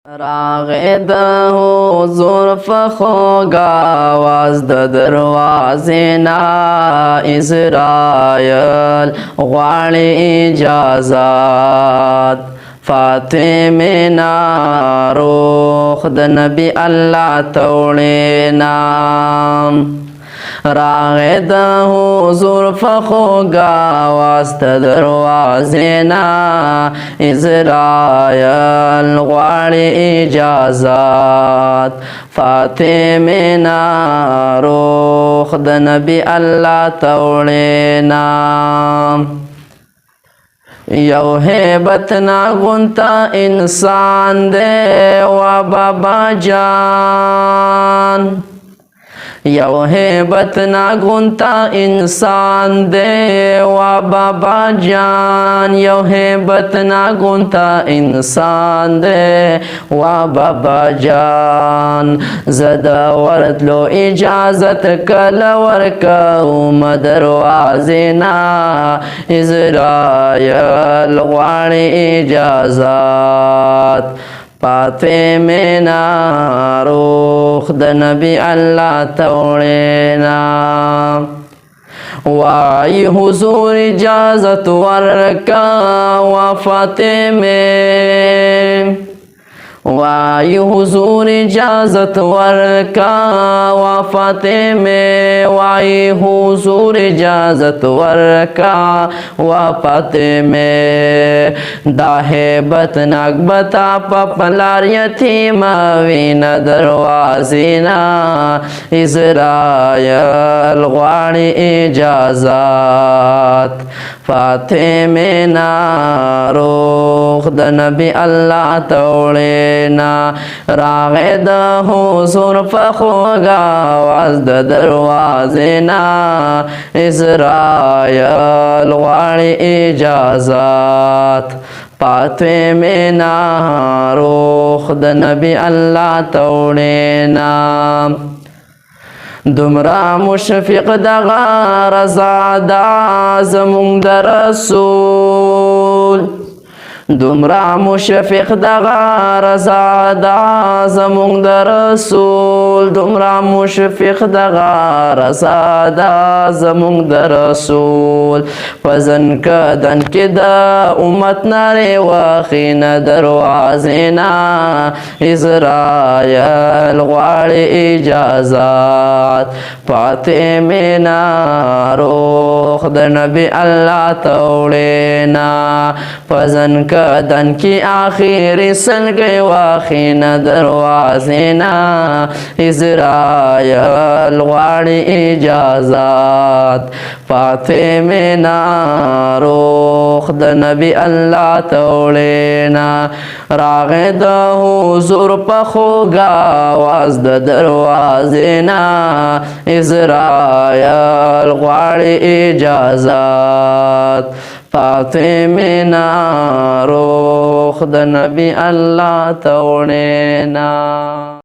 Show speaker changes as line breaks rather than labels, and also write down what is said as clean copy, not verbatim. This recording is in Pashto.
راغې د حضور په خوږ آواز د دروازې نه عزرایل غواړي اجازت فاطمې نه روح د نبي الله ته وړینا راغې د حضور په خوږ آواز د دروازې نه عزرایل غواړي اجازت فاطمې نه روح د نبي الله ته وړینا یو هیبتنا غونتا انسان دے و بابا جان یو هیبتنا غونتا انسان دے و بابا جان یو هیبتنا غونتا انسان دے و بابا جان زدا ورتلو اجازت کل ورکوم دروازینا عزرایل غواړي اجازت فاطمې نه روح د نبي الله ته وړینا وای حضور اجازت ورکا و فاطمې وای حضور اجازت ورکا و فاطمې وای حضور اجازت ورکا و فاطمې دا هیبت ناک بتا پپلار یتیم وینا دروازینا عزرایل غواړي اجازت فاطمې نه روح د نبي الله ته وړینا راغې د حضور په خوږ آواز د دروازې نه عزرایل غواړي اجازت فاطمې نه روح د نبي الله ته وړینا دومره مشفق دغه رضا دا زمونږ د رسول دومره مشفق دغه رضا دا زمونږ د رسول دومره مشفق دغه رضا دا زمونږ د رسول فزن کدن کې د امت نارې واخې نه دروازې نه عزرایل غواړي اجازت فاطمې نه روح د نبي الله ته وړینا فزن کدن کی آخری سلگی واخین دروازینا عزرایل غواړي اجازت فاطمې نه روح د نبي الله ته وړینا راغې د حضور په خوږ آواز د دروازې نه عزرایل غواړي اجازت فاطمې نه روح د نبي الله ته وړینا